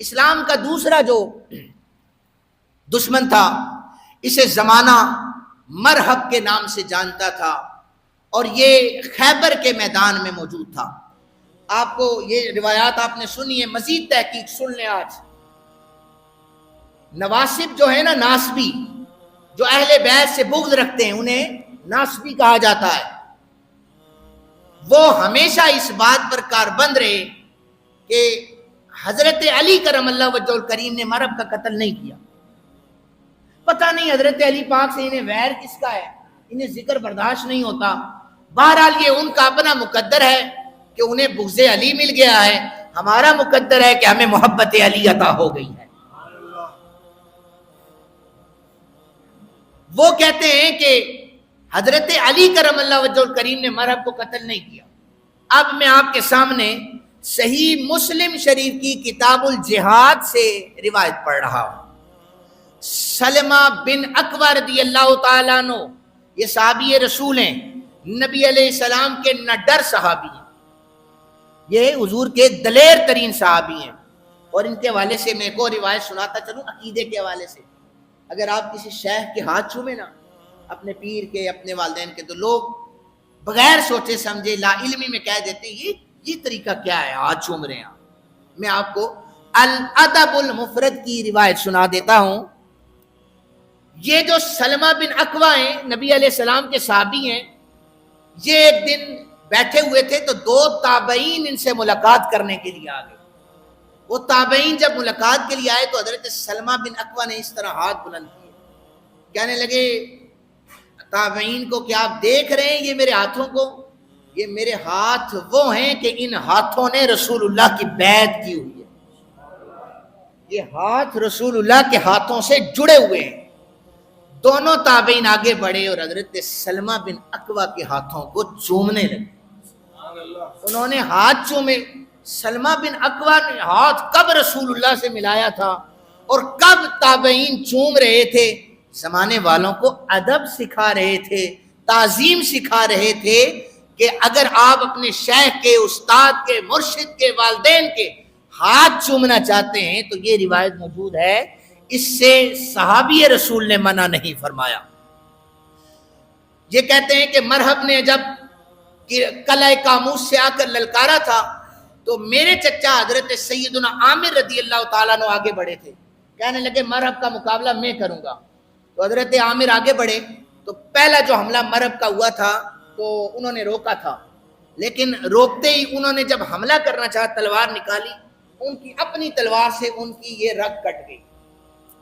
اسلام کا دوسرا جو دشمن تھا اسے زمانہ مرحب کے نام سے جانتا تھا، اور یہ خیبر کے میدان میں موجود تھا۔ آپ کو یہ روایات آپ نے سنی ہے، مزید تحقیق سن لیں آج۔ نواسب جو ہے نا، ناسبی، جو اہل بیت سے بغض رکھتے ہیں انہیں ناسبی کہا جاتا ہے، وہ ہمیشہ اس بات پر کاربند رہے کہ حضرت علی کرم اللہ وجہ الکریم نے مرحب کا قتل نہیں کیا۔ پتہ نہیں حضرت علی پاک سے انہیں ویر کس کا ہے، انہیں ذکر برداشت نہیں ہوتا۔ بہرحال یہ ان کا اپنا مقدر ہے کہ انہیں بغض علی مل گیا ہے، ہمارا مقدر ہے کہ ہمیں محبت علی عطا ہو گئی ہے۔ وہ کہتے ہیں کہ حضرت علی کرم اللہ وجہ الکریم نے مرحب کو قتل نہیں کیا۔ اب میں آپ کے سامنے صحیح مسلم شریف کی کتاب الجہاد سے روایت پڑھ رہا ہوں۔ سلمہ بن اکوع رضی اللہ تعالیٰ عنہ، یہ صحابی رسول ہیں، نبی علیہ السلام کے نڈر صحابی ہیں، یہ حضور کے دلیر ترین صحابی ہیں۔ اور ان کے حوالے سے میں ایک اور روایت سناتا چلوں عقیدے کے حوالے سے۔ اگر آپ کسی شیخ کے ہاتھ چھومیں نا، اپنے پیر کے، اپنے والدین کے، تو لوگ بغیر سوچے سمجھے لا علمی میں کہہ دیتے ہیں یہ طریقہ کیا ہے، ہاتھ چھوم رہے ہیں۔ میں آپ کو الادب المفرد کی روایت سنا دیتا ہوں۔ یہ جو سلمہ بن اکوع ہیں، نبی علیہ السلام کے صحابی ہیں، یہ ایک دن بیٹھے ہوئے تھے تو دو تابعین ان سے ملاقات کرنے کے لیے آ گئے۔ وہ تابعین جب ملاقات کے لیے آئے تو حضرت سلمہ بن اکوع نے اس طرح ہاتھ بلند کیے، کہنے لگے تابعین کو کہ آپ دیکھ رہے ہیں یہ میرے ہاتھوں کو، یہ میرے ہاتھ وہ ہیں کہ ان ہاتھوں نے رسول اللہ کی بیعت کی ہوئی ہے، یہ ہاتھ رسول اللہ کے ہاتھوں سے جڑے ہوئے ہیں۔ دونوں تابعین آگے بڑھے اور حضرت سلمہ بن اکوع کے ہاتھوں کو چومنے لگے۔ انہوں نے ہاتھ چومے۔ سلمہ بن اکوع نے ہاتھ کب رسول اللہ سے ملایا تھا اور کب تابعین چوم رہے تھے؟ زمانے والوں کو ادب سکھا رہے تھے، تعظیم سکھا رہے تھے کہ اگر آپ اپنے شیخ کے، استاد کے، مرشد کے، والدین کے ہاتھ چومنا چاہتے ہیں تو یہ روایت موجود ہے، اس سے صحابی رسول نے منع نہیں فرمایا۔ یہ کہتے ہیں کہ مرحب نے جب قلعہ کاموس سے آ کر للکارا تھا تو میرے چچا حضرت سیدنا عامر رضی اللہ تعالیٰ عنہ آگے بڑھے تھے، کہنے لگے مرحب کا مقابلہ میں کروں گا۔ تو حضرت عامر آگے بڑھے تو پہلا جو حملہ مرحب کا ہوا تھا تو انہوں نے روکا تھا، لیکن روکتے ہی انہوں نے جب حملہ کرنا چاہا تلوار نکالی، ان کی اپنی تلوار سے ان کی یہ رگ کٹ گئی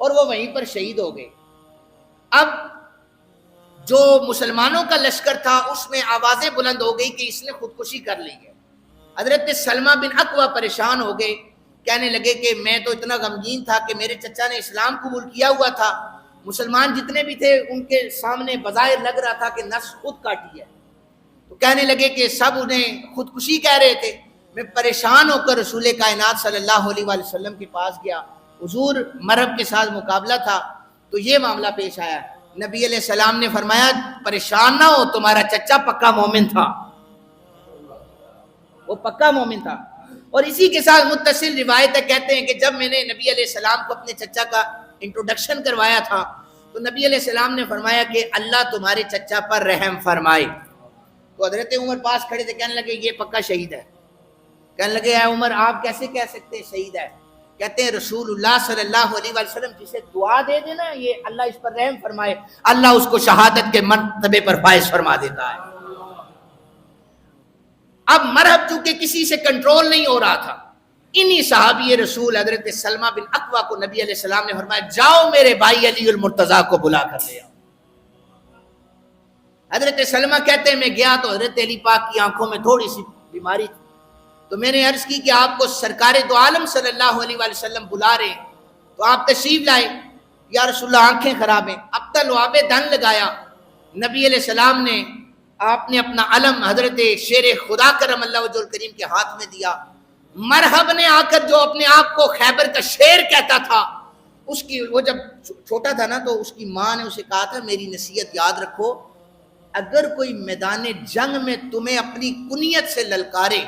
اور وہ وہیں پر شہید ہو گئے۔ اب جو مسلمانوں کا لشکر تھا اس میں آوازیں بلند ہو گئی کہ اس نے خودکشی کر لی ہے۔ حضرت سلمہ بن اکوع پریشان ہو گئے، کہنے لگے کہ میں تو اتنا غمگین تھا کہ میرے چچا نے اسلام قبول کیا ہوا تھا، مسلمان جتنے بھی تھے ان کے سامنے بظاہر لگ رہا تھا کہ نفس خود کاٹی ہے، تو کہنے لگے کہ سب انہیں خودکشی کہہ رہے تھے۔ میں پریشان ہو کر رسول کائنات صلی اللہ علیہ وآلہ وسلم کے پاس گیا، حضور مرحب کے ساتھ مقابلہ تھا تو یہ معاملہ پیش آیا۔ نبی علیہ السلام نے فرمایا پریشان نہ ہو، تمہارا چچا پکا مومن تھا، وہ پکا مومن تھا۔ اور اسی کے ساتھ متصل روایت ہے، کہتے ہیں کہ جب میں نے نبی علیہ السلام کو اپنے چچا کا انٹروڈکشن کروایا تھا تو نبی علیہ السلام نے فرمایا کہ اللہ تمہارے چچا پر رحم فرمائے۔ تو حضرت عمر پاس کھڑے تھے، کہنے لگے یہ پکا شہید ہے۔ کہنے لگے اے عمر آپ کیسے کہہ سکتے ہیں شہید ہے؟ کہتے ہیں رسول اللہ صلی اللہ علیہ وآلہ وسلم جسے دعا دے دینا یہ اللہ اس پر رحم فرمائے، اللہ اس کو شہادت کے مرتبے پر فائز فرما دیتا ہے۔ اب مرحب چونکہ کسی سے کنٹرول نہیں ہو رہا تھا، انہی صحابی رسول حضرت سلمہ بن اکوع کو نبی علیہ السلام نے فرمایا جاؤ میرے بھائی علی المرتضیٰ کو بلا کر لے آؤ۔ حضرت سلمہ کہتے ہیں میں گیا تو حضرت علی پاک کی آنکھوں میں تھوڑی سی بیماری تھی، تو میں نے عرض کی کہ آپ کو سرکار دو عالم صلی اللہ علیہ وآلہ وسلم بلا رہے ہیں، تو آپ تشریف لائے۔ یا رسول اللہ آنکھیں خراب ہیں۔ اب تک لعاب دھن لگایا، نبی علیہ السلام نے آپ نے اپنا علم حضرت شیر خدا کرم اللہ وجہ الکریم کے ہاتھ میں دیا۔ مرحب نے آ کر جو اپنے آپ کو خیبر کا شیر کہتا تھا، اس کی وہ جب چھوٹا تھا نا تو اس کی ماں نے اسے کہا تھا میری نصیحت یاد رکھو، اگر کوئی میدان جنگ میں تمہیں اپنی کنیت سے للکارے،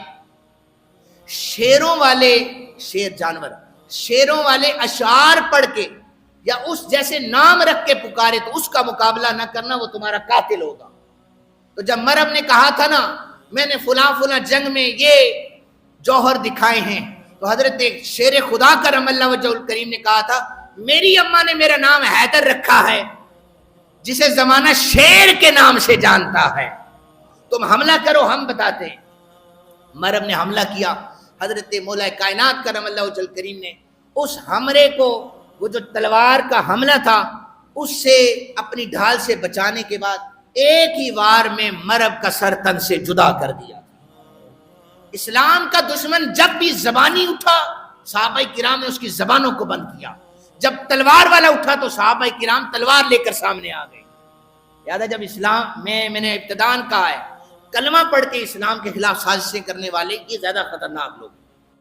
شیروں والے شیر جانور، شیروں والے اشعار پڑھ کے یا اس جیسے نام رکھ کے پکارے تو اس کا مقابلہ نہ کرنا، وہ تمہارا قاتل ہوگا۔ تو جب مرب نے کہا تھا نا میں نے فلاں جنگ میں یہ جوہر دکھائے ہیں، تو حضرت شیر خدا کرم اللہ وجہ الکریم نے کہا تھا میری اماں نے میرا نام حیدر رکھا ہے، جسے زمانہ شیر کے نام سے جانتا ہے، تم حملہ کرو ہم بتاتے ہیں۔ مرب نے حملہ کیا، حضرت مولا کائنات کرم اللہ وجہ الکریم نے اس حملے کو، وہ جو تلوار کا حملہ تھا، اس سے اپنی ڈھال سے بچانے کے بعد ایک ہی وار میں مرب کا سر تن سے جدا کر دیا۔ اسلام کا دشمن جب بھی زبانی اٹھا صحابہ کرام نے اس کی زبانوں کو بند کیا، جب تلوار والا اٹھا تو صحابہ کرام تلوار لے کر سامنے آ گئے۔ یاد ہے جب اسلام میں نے ابتداءً کہا ہے کلمہ پڑھ کے اسلام کے خلاف سازشیں کرنے والے یہ زیادہ خطرناک لوگ